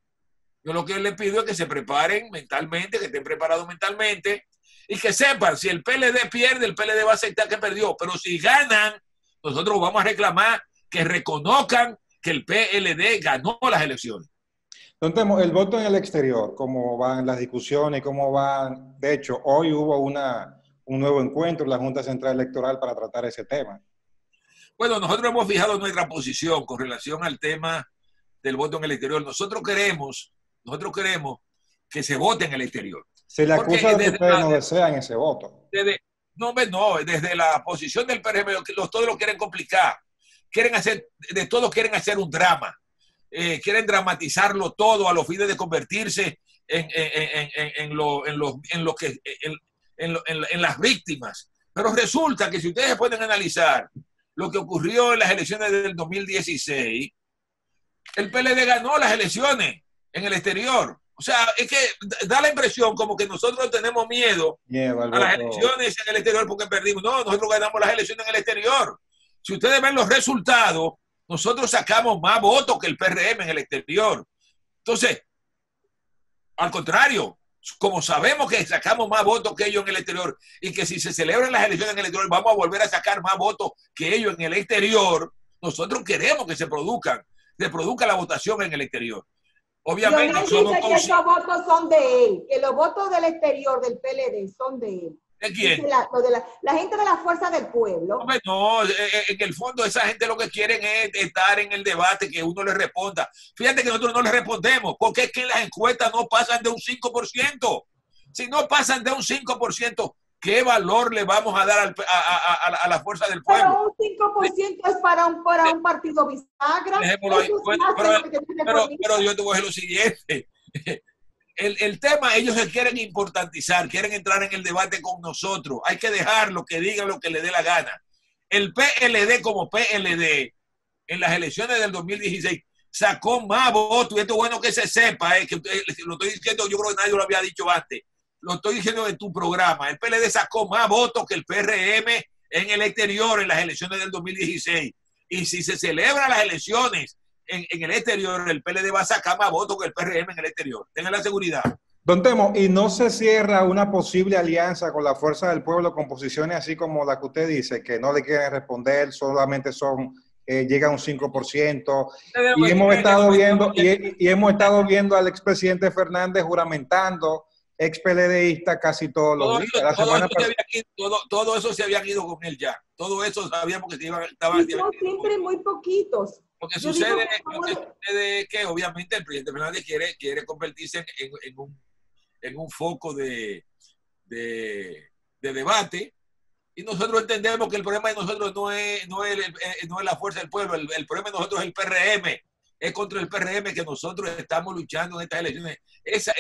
yo lo que les pido es que se preparen mentalmente, que estén preparados mentalmente y que sepan, si el PLD pierde, el PLD va a aceptar que perdió. Pero si ganan, nosotros vamos a reclamar que reconozcan que el PLD ganó las elecciones. Entonces, el voto en el exterior, ¿cómo van las discusiones? ¿Cómo van? De hecho, hoy hubo un nuevo encuentro en la Junta Central Electoral para tratar ese tema. Bueno, nosotros hemos fijado nuestra posición con relación al tema del voto en el exterior. Nosotros queremos que se vote en el exterior. Se le acusa de que ustedes no desean ese voto. Desde la posición del PRM, todos lo quieren complicar. Quieren hacer un drama. Quieren dramatizarlo todo a los fines de convertirse en las víctimas. Pero resulta que si ustedes pueden analizar lo que ocurrió en las elecciones del 2016, el PLD ganó las elecciones en el exterior. O sea, es que da la impresión como que nosotros tenemos miedo a las elecciones en el exterior porque perdimos. No, nosotros ganamos las elecciones en el exterior. Si ustedes ven los resultados, nosotros sacamos más votos que el PRM en el exterior. Entonces, al contrario, como sabemos que sacamos más votos que ellos en el exterior y que si se celebran las elecciones en el exterior vamos a volver a sacar más votos que ellos en el exterior, nosotros queremos que se produzca la votación en el exterior. Obviamente, dice que esos votos son de él, que los votos del exterior del PLD son de él. ¿De quién? La gente de la Fuerza del Pueblo. No, en el fondo esa gente lo que quieren es estar en el debate, que uno les responda. Fíjate que nosotros no les respondemos, porque es que en las encuestas no pasan de un 5%. Si no pasan de un 5%, ¿qué valor le vamos a dar a la fuerza del pueblo? Pero un 5% es para un partido bisagra. Pero yo te voy a decir lo siguiente. El tema, ellos se quieren importantizar, quieren entrar en el debate con nosotros. Hay que dejarlo, que digan lo que le dé la gana. El PLD como PLD en las elecciones del 2016 sacó más votos, y esto es bueno que se sepa, que lo estoy diciendo, yo creo que nadie lo había dicho antes. Lo estoy diciendo en tu programa. El PLD sacó más votos que el PRM en el exterior en las elecciones del 2016. Y si se celebran las elecciones en el exterior, el PLD va a sacar más votos que el PRM en el exterior. Tengan la seguridad. Don Temo, ¿y no se cierra una posible alianza con la Fuerza del Pueblo con posiciones así como la que usted dice, que no le quieren responder, solamente llega a un 5%? Y hemos estado viendo al expresidente Fernández juramentando, ex PLDista casi todos los días. Todo eso se habían ido con él ya. Todo eso sabíamos que estaban siempre muy poquitos. Porque sucede que obviamente el presidente Fernández quiere convertirse en un foco de debate, y nosotros entendemos que el problema de nosotros no es la fuerza del pueblo, el problema de nosotros es el PRM, es contra el PRM que nosotros estamos luchando en estas elecciones. Ese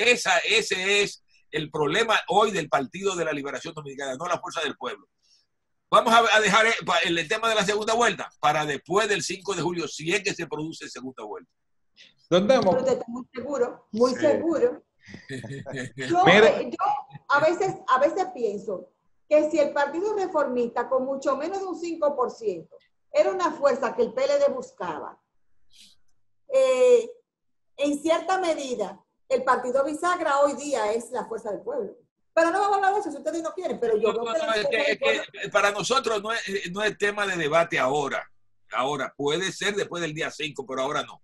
es el problema hoy del Partido de la Liberación Dominicana, no la fuerza del pueblo. Vamos a dejar el tema de la segunda vuelta para después del 5 de julio, si es que se produce segunda vuelta. ¿Dónde estamos? Muy seguro, muy seguro. Yo a veces pienso que si el Partido Reformista, con mucho menos de un 5%, era una fuerza que el PLD buscaba, en cierta medida, el Partido Bisagra hoy día es la fuerza del pueblo. Pero no vamos a hablar de eso si ustedes no quieren. Pero yo que para nosotros no es tema de debate ahora. Ahora, puede ser después del día 5, pero ahora no.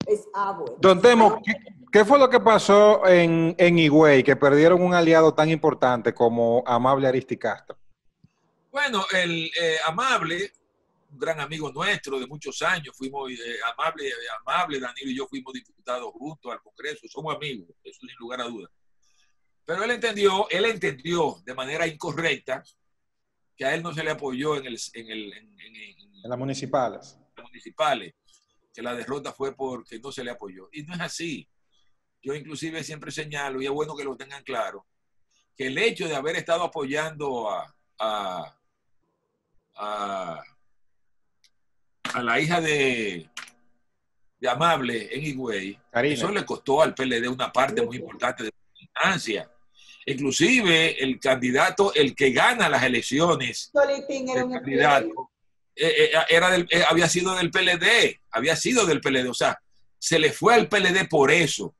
Bueno. Don Temo, ¿qué fue lo que pasó en Higüey, que perdieron un aliado tan importante como Amable Aristi Castro? Bueno, el Amable, un gran amigo nuestro de muchos años, fuimos Amable, Danilo y yo fuimos diputados juntos al Congreso, somos amigos, eso sin lugar a dudas. Pero él entendió de manera incorrecta que a él no se le apoyó en las municipales. Que la derrota fue porque no se le apoyó. Y no es así. Yo inclusive siempre señalo, y es bueno que lo tengan claro, que el hecho de haber estado apoyando a la hija de Amable en Higüey, eso le costó al PLD una parte muy importante de la militancia. Inclusive el candidato, el que gana las elecciones, el candidato, había sido del PLD, o sea, se le fue al PLD por eso.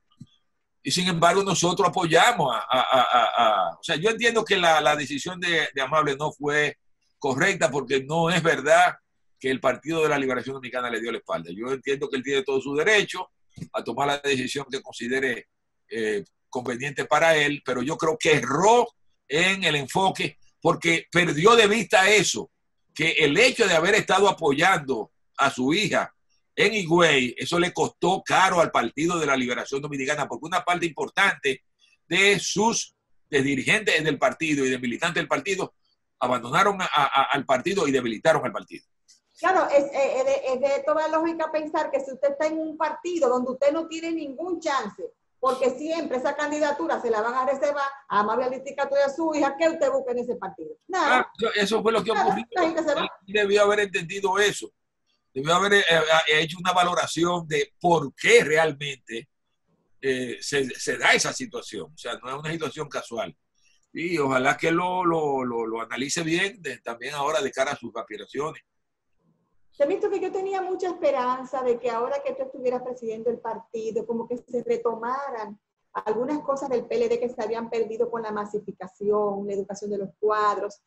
Y sin embargo nosotros apoyamos o sea, yo entiendo que la decisión de Amable no fue correcta, porque no es verdad que el Partido de la Liberación Dominicana le dio la espalda. Yo entiendo que él tiene todo su derecho a tomar la decisión que considere conveniente para él, pero yo creo que erró en el enfoque, porque perdió de vista eso, que el hecho de haber estado apoyando a su hija en Higüey, eso le costó caro al Partido de la Liberación Dominicana, porque una parte importante de dirigentes del partido y de militantes del partido abandonaron al partido y debilitaron al partido. Claro, es de toda lógica pensar que si usted está en un partido donde usted no tiene ningún chance, porque siempre esa candidatura se la van a reservar a Amable Aristi Castro y a su hija, ¿qué usted busca en ese partido? Nada. Eso fue lo que ocurrió. Él debió haber entendido eso. Debió haber hecho una valoración de por qué realmente se da esa situación. O sea, no es una situación casual. Y ojalá que lo analice bien también ahora de cara a sus aspiraciones. Te he visto que yo tenía mucha esperanza de que ahora que tú estuvieras presidiendo el partido, como que se retomaran algunas cosas del PLD que se habían perdido con la masificación, la educación de los cuadros,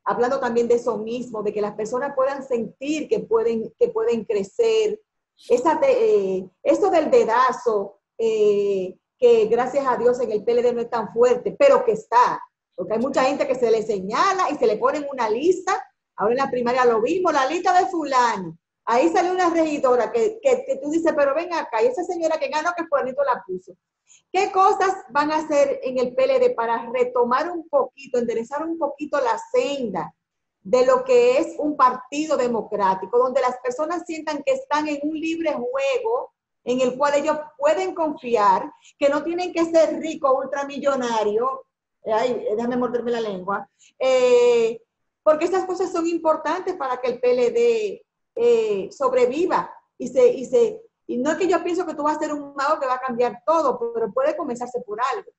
hablando también de eso mismo, de que las personas puedan sentir que pueden crecer. Eso del dedazo, que gracias a Dios en el PLD no es tan fuerte, pero que está, porque hay mucha gente que se le señala y se le pone en una lista. Ahora en la primaria lo vimos, la lista de fulano. Ahí salió una regidora que tú dices, pero ven acá, y esa señora que ganó, que fulanito la puso. ¿Qué cosas van a hacer en el PLD para retomar un poquito, enderezar un poquito la senda de lo que es un partido democrático, donde las personas sientan que están en un libre juego en el cual ellos pueden confiar, que no tienen que ser rico, ultramillonario, déjame morderme la lengua, porque estas cosas son importantes para que el PLD sobreviva y no es que yo pienso que tú vas a ser un mago que va a cambiar todo, pero puede comenzarse por algo.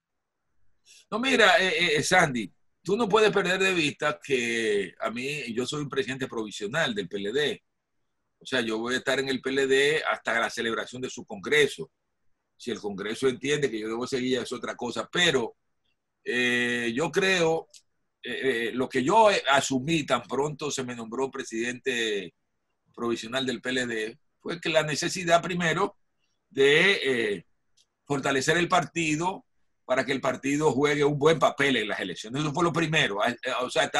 No, mira, Sandy, tú no puedes perder de vista que yo soy un presidente provisional del PLD. O sea, yo voy a estar en el PLD hasta la celebración de su congreso. Si el congreso entiende que yo debo seguir, es otra cosa. Pero yo creo, lo que yo asumí tan pronto se me nombró presidente provisional del PLD, fue que la necesidad primero de fortalecer el partido para que el partido juegue un buen papel en las elecciones. Eso fue lo primero. O sea,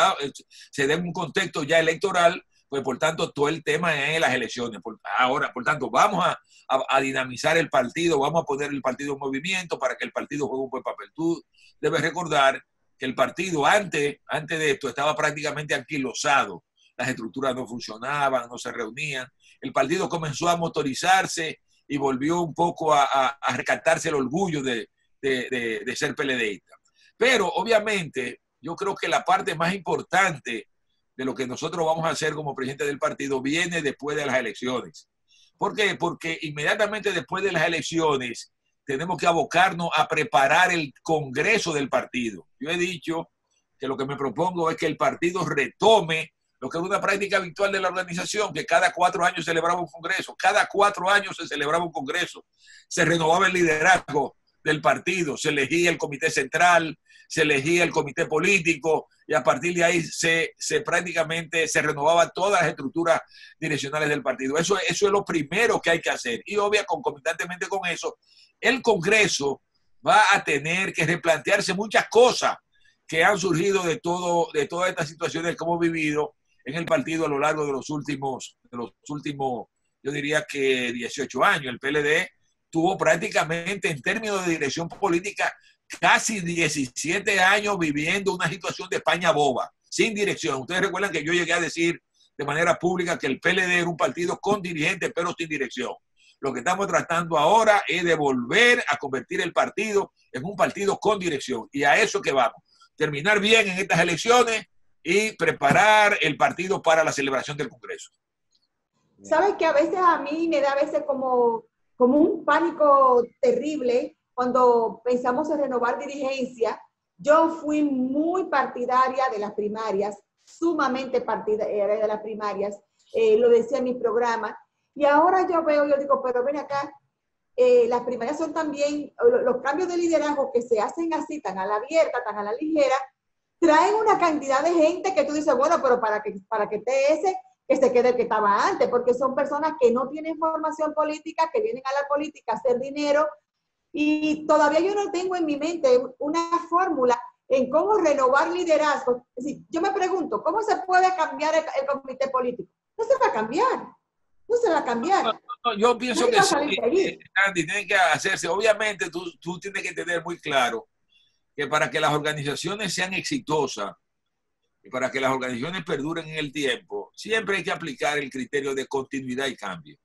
se da en un contexto ya electoral, pues por tanto todo el tema es en las elecciones. Ahora, por tanto, vamos a dinamizar el partido, vamos a poner el partido en movimiento para que el partido juegue un buen papel. Tú debes recordar que el partido antes de esto estaba prácticamente anquilosado. Las estructuras no funcionaban, no se reunían. El partido comenzó a motorizarse y volvió un poco a rescatarse el orgullo de ser PLDista. Pero obviamente yo creo que la parte más importante de lo que nosotros vamos a hacer como presidente del partido viene después de las elecciones. ¿Por qué? Porque inmediatamente después de las elecciones tenemos que abocarnos a preparar el congreso del partido. Yo he dicho que lo que me propongo es que el partido retome lo que es una práctica habitual de la organización, que cada 4 años celebraba un congreso, cada 4 años se celebraba un congreso, se renovaba el liderazgo del partido, se elegía el comité central, se elegía el comité político y a partir de ahí prácticamente se renovaban todas las estructuras direccionales del partido. Eso es lo primero que hay que hacer y concomitantemente con eso, el Congreso va a tener que replantearse muchas cosas que han surgido de todas estas situaciones que hemos vivido en el partido a lo largo de los últimos, yo diría que 18 años. El PLD tuvo prácticamente en términos de dirección política casi 17 años viviendo una situación de España boba, sin dirección. Ustedes recuerdan que yo llegué a decir de manera pública que el PLD era un partido con dirigentes pero sin dirección. Lo que estamos tratando ahora es de volver a convertir el partido en un partido con dirección y a eso que vamos. Terminar bien en estas elecciones y preparar el partido para la celebración del Congreso. Sabes que a veces a mí me da como un pánico terrible cuando pensamos en renovar dirigencia. Yo fui muy partidaria de las primarias, sumamente partidaria de las primarias, lo decía en mi programa, y ahora yo digo, pero ven acá, las primarias son también, los cambios de liderazgo que se hacen así, tan a la abierta, tan a la ligera, traen una cantidad de gente que tú dices, bueno, pero para que esté ese, que se quede el que estaba antes, porque son personas que no tienen formación política, que vienen a la política a hacer dinero, y todavía yo no tengo en mi mente una fórmula en cómo renovar liderazgo. Es decir, yo me pregunto, ¿cómo se puede cambiar el comité político? No se va a cambiar. No se va a cambiar. No, yo pienso que sí, Andy, tiene que hacerse. Obviamente tú tienes que tener muy claro que para que las organizaciones sean exitosas y para que las organizaciones perduren en el tiempo, siempre hay que aplicar el criterio de continuidad y cambio.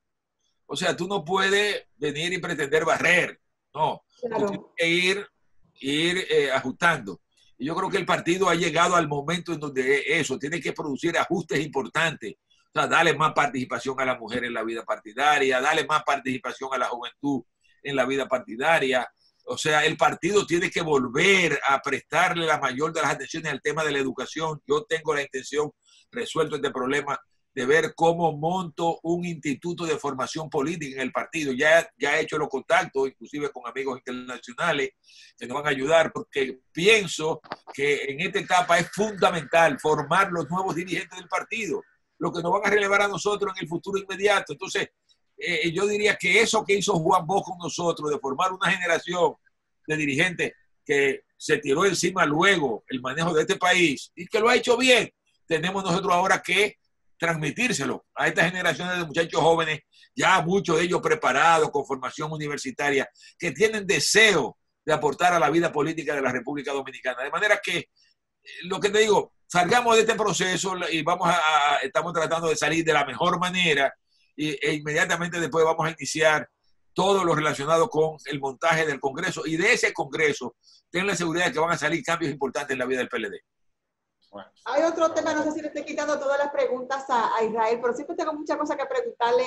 O sea, tú no puedes venir y pretender barrer. No, claro. Tú tienes que ir ajustando. Y yo creo que el partido ha llegado al momento en donde eso tiene que producir ajustes importantes. O sea, darle más participación a la mujer en la vida partidaria, darle más participación a la juventud en la vida partidaria. O sea, el partido tiene que volver a prestarle la mayor de las atenciones al tema de la educación. Yo tengo la intención, resuelto este problema, de ver cómo monto un instituto de formación política en el partido. Ya he hecho los contactos, inclusive con amigos internacionales que nos van a ayudar, porque pienso que en esta etapa es fundamental formar los nuevos dirigentes del partido, lo que nos van a relevar a nosotros en el futuro inmediato. Entonces, yo diría que eso que hizo Juan Bosch con nosotros, de formar una generación de dirigentes que se tiró encima luego el manejo de este país y que lo ha hecho bien, tenemos nosotros ahora que transmitírselo a estas generaciones de muchachos jóvenes, ya muchos de ellos preparados, con formación universitaria, que tienen deseo de aportar a la vida política de la República Dominicana. De manera que, lo que te digo, salgamos de este proceso y estamos tratando de salir de la mejor manera e inmediatamente después vamos a iniciar todo lo relacionado con el montaje del Congreso, y de ese Congreso ten la seguridad de que van a salir cambios importantes en la vida del PLD. Bueno. Hay otro tema, no sé si le estoy quitando todas las preguntas a Israel, pero siempre tengo muchas cosas que preguntarle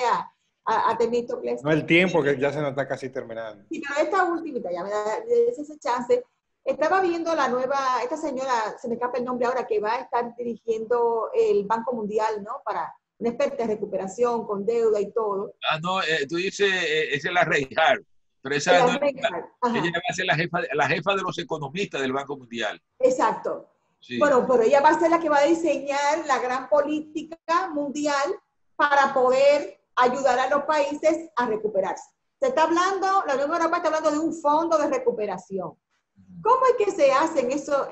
a Temístocles. No, el tiempo que ya se nos está casi terminando. Sí, pero esta última, ya me da ese chance. Estaba viendo la nueva, esta señora, se me escapa el nombre ahora, que va a estar dirigiendo el Banco Mundial, ¿no? Para una experta de recuperación con deuda y todo. Ah, no, tú dices, esa es la Reinhardt, pero esa no, ella va a ser la jefa de los economistas del Banco Mundial. Exacto. Sí. Bueno, pero ella va a ser la que va a diseñar la gran política mundial para poder ayudar a los países a recuperarse. Se está hablando, la Unión Europea está hablando de un fondo de recuperación. ¿Cómo es que se hacen eso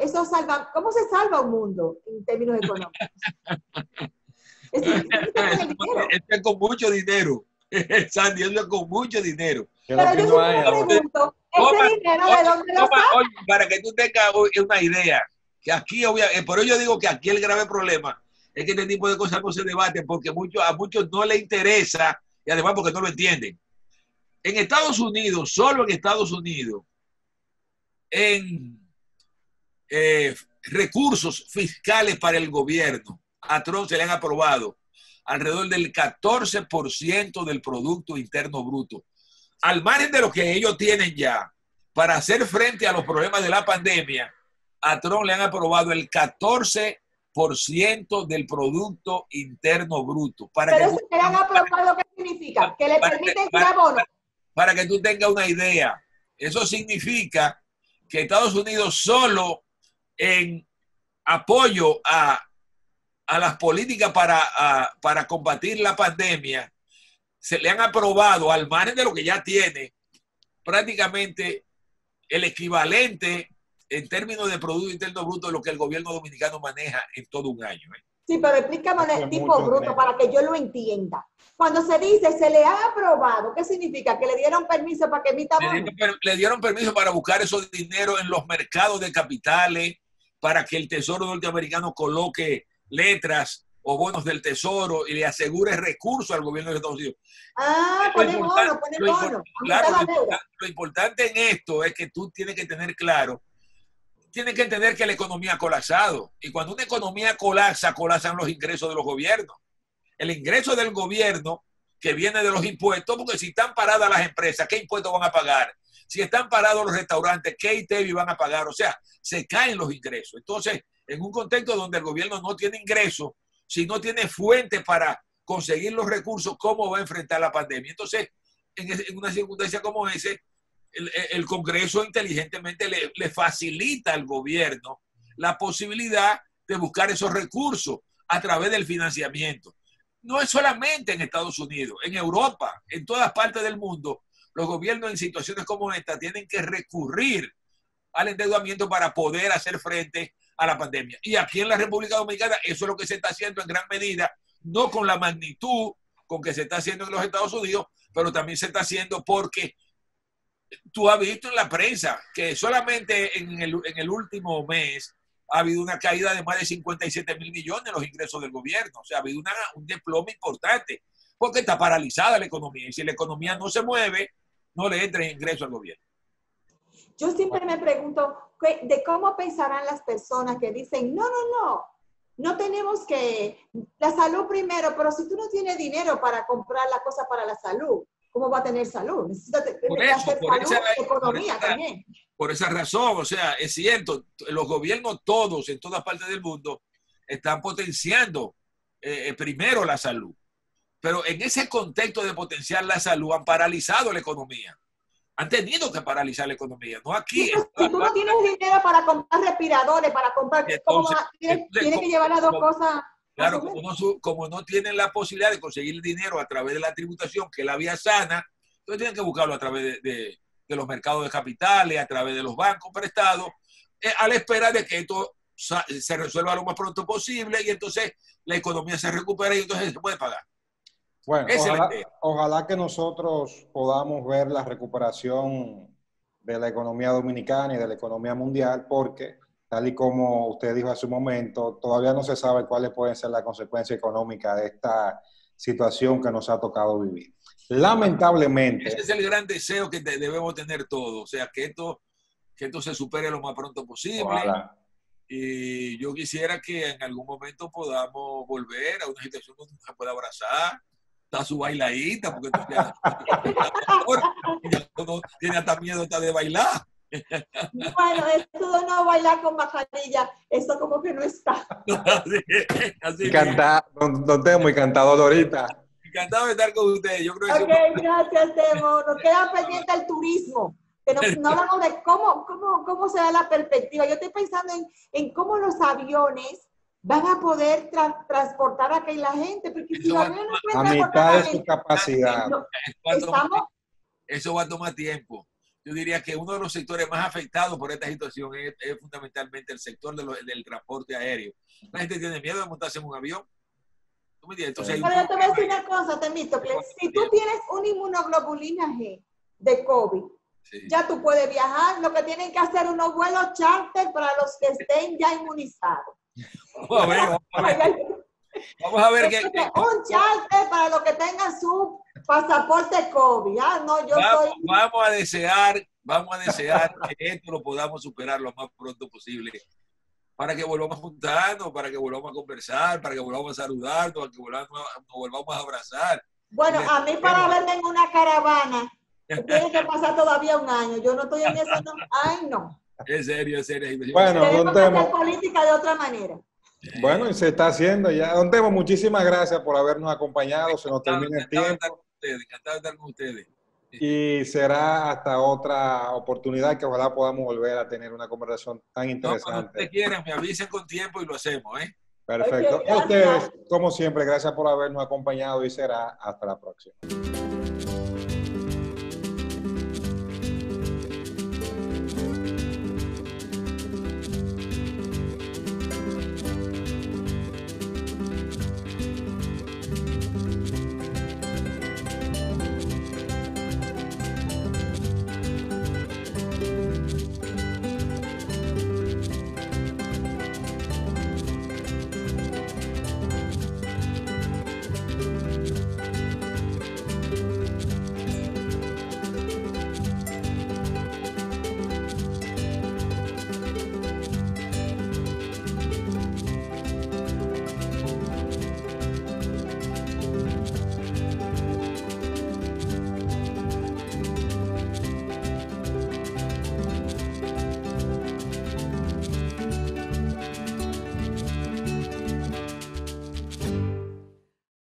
cómo se salva un mundo en términos económicos? Es con mucho dinero. Sandy, es con mucho dinero. Pero yo siempre pregunto, ¿ese dinero de dónde lo sacan? Para que tú tengas una idea, que aquí, por ello yo digo que aquí el grave problema es que este tipo de cosas no se debaten porque a muchos no les interesa y además porque no lo entienden. En Estados Unidos, solo en Estados Unidos, en recursos fiscales para el gobierno, a Trump se le han aprobado alrededor del 14% del Producto Interno Bruto. Al margen de lo que ellos tienen ya para hacer frente a los problemas de la pandemia, a Trump le han aprobado el 14% del Producto Interno Bruto. Pero eso que le han aprobado, ¿qué significa? ¿Que le permiten crear bonos? Para que tú tengas una idea, eso significa que Estados Unidos solo en apoyo a las políticas para combatir la pandemia, se le han aprobado, al margen de lo que ya tiene, prácticamente el equivalente en términos de Producto Interno Bruto de lo que el gobierno dominicano maneja en todo un año. Sí, pero explícame el tipo bruto para que yo lo entienda. Cuando se dice se le ha aprobado, ¿qué significa? ¿Que le dieron permiso para que emita bonos? Le dieron permiso para buscar esos dinero en los mercados de capitales, para que el Tesoro norteamericano coloque letras o bonos del Tesoro y le asegure recursos al gobierno de Estados Unidos. Ah, pone bono. Claro, lo importante en esto es que tú tienes que tener claro, tienes que entender que la economía ha colapsado. Y cuando una economía colapsa, colapsan los ingresos de los gobiernos. El ingreso del gobierno que viene de los impuestos, porque si están paradas las empresas, ¿qué impuestos van a pagar? Si están parados los restaurantes, ¿qué ITEVI van a pagar? O sea, se caen los ingresos. Entonces, en un contexto donde el gobierno no tiene ingresos, si no tiene fuentes para conseguir los recursos, ¿cómo va a enfrentar la pandemia? Entonces, en una circunstancia como ese, el Congreso inteligentemente le facilita al gobierno la posibilidad de buscar esos recursos a través del financiamiento. No es solamente en Estados Unidos, en Europa, en todas partes del mundo, los gobiernos en situaciones como esta tienen que recurrir al endeudamiento para poder hacer frente a la pandemia. Y aquí en la República Dominicana eso es lo que se está haciendo en gran medida, no con la magnitud con que se está haciendo en los Estados Unidos, pero también se está haciendo porque tú has visto en la prensa que solamente en el último mes ha habido una caída de más de 57,000 millones en los ingresos del gobierno. O sea, ha habido un desplome importante porque está paralizada la economía. Y si la economía no se mueve, no le entra ingreso al gobierno. Yo siempre me pregunto de cómo pensarán las personas que dicen, no tenemos que, la salud primero, pero si tú no tienes dinero para comprar las cosas para la salud, ¿cómo va a tener salud? Necesitas hacer salud, economía también. Por esa razón, o sea, es cierto, los gobiernos todos, en todas partes del mundo, están potenciando primero la salud. Pero en ese contexto de potenciar la salud han paralizado la economía. Han tenido que paralizar la economía, no aquí. Si tú no tienes dinero para comprar respiradores, para comprar, tienes que llevar las dos cosas. Claro, como no tienen la posibilidad de conseguir dinero a través de la tributación, que es la vía sana, entonces tienen que buscarlo a través de los mercados de capitales, a través de los bancos prestados, a la espera de que esto se resuelva lo más pronto posible y entonces la economía se recupera y entonces se puede pagar. Bueno, ojalá que nosotros podamos ver la recuperación de la economía dominicana y de la economía mundial, porque tal y como usted dijo hace un momento, todavía no se sabe cuáles pueden ser las consecuencias económicas de esta situación que nos ha tocado vivir. Lamentablemente. Ese es el gran deseo que debemos tener todos, o sea, que esto se supere lo más pronto posible. Ojalá. Y yo quisiera que en algún momento podamos volver a una situación donde se pueda abrazar, está su bailadita, porque tú ya no tiene hasta miedo hasta de bailar. Bueno, esto de no bailar con mascarilla, eso como que no está. Así don Temo, encantado ahorita. Encantado de estar con ustedes. Yo creo que Ok, gracias, Temo. Nos queda pendiente el turismo. Que no hablamos de cómo se da la perspectiva. Yo estoy pensando en cómo los aviones van a poder transportar a aquella gente, porque si los aviones no pueden a mitad de su capacidad. Eso va a tomar tiempo. Yo diría que uno de los sectores más afectados por esta situación es fundamentalmente el sector del transporte aéreo. La gente tiene miedo de montarse en un avión. ¿Tú me entiendes? Entonces, pero yo te voy a decir una cosa, Temístocles. Si tú tienes una inmunoglobulina G de COVID, sí, ya tú puedes viajar. Lo que tienen que hacer unos vuelos charter para los que estén ya inmunizados. Vamos a ver qué. Un charter para los que tengan su pasaporte COVID. Vamos a desear que esto lo podamos superar lo más pronto posible, para que volvamos a juntarnos, para que volvamos a conversar, para que volvamos a saludarnos, para que nos volvamos a abrazar. Bueno, a mí para verme en una caravana tiene que pasar todavía un año. Yo no estoy en eso. No. Ay, no. Es serio. Bueno, tenemos que hacer política de otra manera. Bueno, y se está haciendo ya. Don Temo, muchísimas gracias por habernos acompañado. Se nos termina el tiempo. Encantado de estar con ustedes. Y será hasta otra oportunidad que ojalá podamos volver a tener una conversación tan interesante. Cuando ustedes quieran, me avisen con tiempo y lo hacemos, ¿eh? Perfecto. Okay, a ustedes, como siempre, gracias por habernos acompañado y será hasta la próxima.